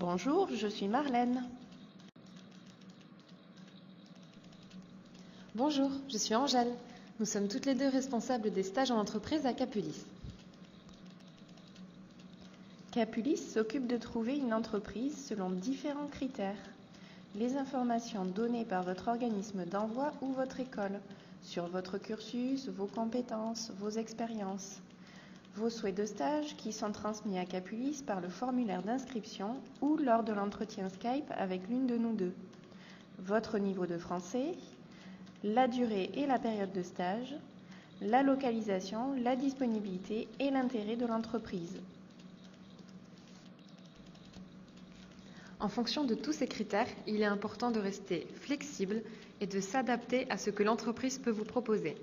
Bonjour, je suis Marlène. Bonjour, je suis Angèle. Nous sommes toutes les deux responsables des stages en entreprise à Capulis. Capulis s'occupe de trouver une entreprise selon différents critères. Les informations données par votre organisme d'envoi ou votre école sur votre cursus, vos compétences, vos expériences. Vos souhaits de stage qui sont transmis à Capulis par le formulaire d'inscription ou lors de l'entretien Skype avec l'une de nous deux. Votre niveau de français, la durée et la période de stage, la localisation, la disponibilité et l'intérêt de l'entreprise. En fonction de tous ces critères, il est important de rester flexible et de s'adapter à ce que l'entreprise peut vous proposer.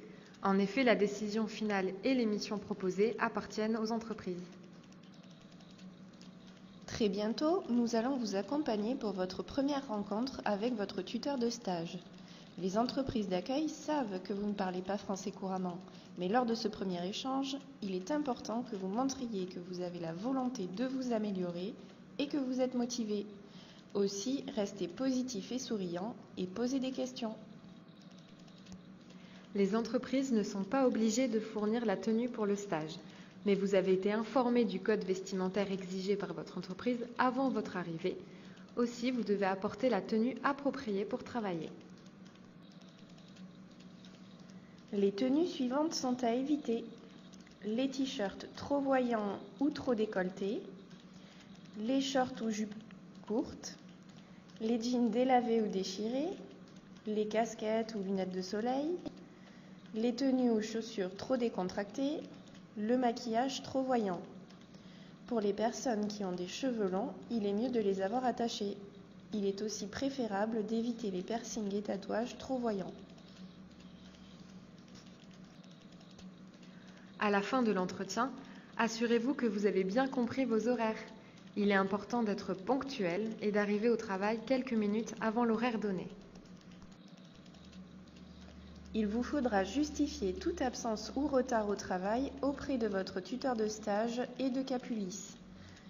En effet, la décision finale et les missions proposées appartiennent aux entreprises. Très bientôt, nous allons vous accompagner pour votre première rencontre avec votre tuteur de stage. Les entreprises d'accueil savent que vous ne parlez pas français couramment, mais lors de ce premier échange, il est important que vous montriez que vous avez la volonté de vous améliorer et que vous êtes motivé. Aussi, restez positif et souriant et posez des questions. Les entreprises ne sont pas obligées de fournir la tenue pour le stage, mais vous avez été informé du code vestimentaire exigé par votre entreprise avant votre arrivée. Aussi, vous devez apporter la tenue appropriée pour travailler. Les tenues suivantes sont à éviter. Les t-shirts trop voyants ou trop décolletés, les shorts ou jupes courtes, les jeans délavés ou déchirés, les casquettes ou lunettes de soleil, les tenues ou chaussures trop décontractées, le maquillage trop voyant. Pour les personnes qui ont des cheveux longs, il est mieux de les avoir attachés. Il est aussi préférable d'éviter les piercings et tatouages trop voyants. À la fin de l'entretien, assurez-vous que vous avez bien compris vos horaires. Il est important d'être ponctuel et d'arriver au travail quelques minutes avant l'horaire donné. Il vous faudra justifier toute absence ou retard au travail auprès de votre tuteur de stage et de Capulis.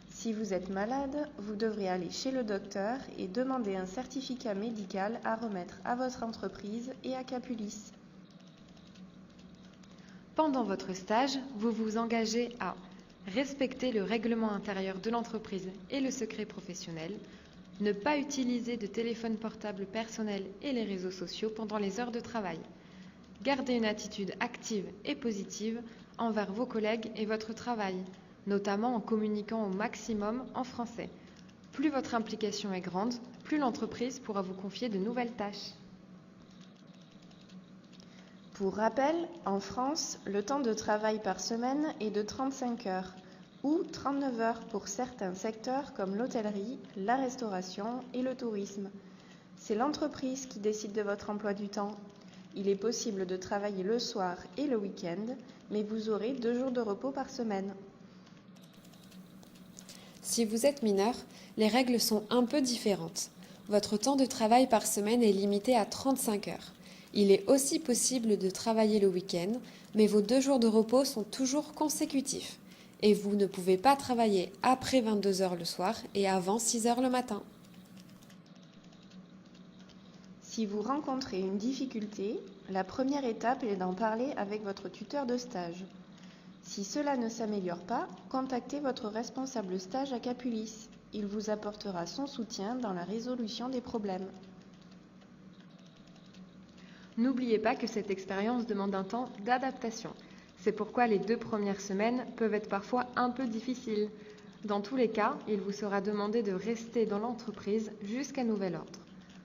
Si vous êtes malade, vous devrez aller chez le docteur et demander un certificat médical à remettre à votre entreprise et à Capulis. Pendant votre stage, vous vous engagez à respecter le règlement intérieur de l'entreprise et le secret professionnel, ne pas utiliser de téléphone portable personnel et les réseaux sociaux pendant les heures de travail, garder une attitude active et positive envers vos collègues et votre travail, notamment en communiquant au maximum en français. Plus votre implication est grande, plus l'entreprise pourra vous confier de nouvelles tâches. Pour rappel, en France, le temps de travail par semaine est de 35 heures ou 39 heures pour certains secteurs comme l'hôtellerie, la restauration et le tourisme. C'est l'entreprise qui décide de votre emploi du temps. Il est possible de travailler le soir et le week-end, mais vous aurez 2 jours de repos par semaine. Si vous êtes mineur, les règles sont un peu différentes. Votre temps de travail par semaine est limité à 35 heures. Il est aussi possible de travailler le week-end, mais vos 2 jours de repos sont toujours consécutifs. Et vous ne pouvez pas travailler après 22 heures le soir et avant 6 heures le matin. Si vous rencontrez une difficulté, la première étape est d'en parler avec votre tuteur de stage. Si cela ne s'améliore pas, contactez votre responsable stage à Capulis. Il vous apportera son soutien dans la résolution des problèmes. N'oubliez pas que cette expérience demande un temps d'adaptation. C'est pourquoi les 2 premières semaines peuvent être parfois un peu difficiles. Dans tous les cas, il vous sera demandé de rester dans l'entreprise jusqu'à nouvel ordre.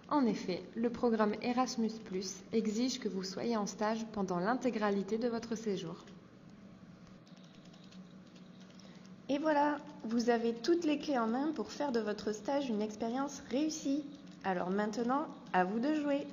En effet, le programme Erasmus+ exige que vous soyez en stage pendant l'intégralité de votre séjour. Et voilà, vous avez toutes les clés en main pour faire de votre stage une expérience réussie. Alors maintenant, à vous de jouer!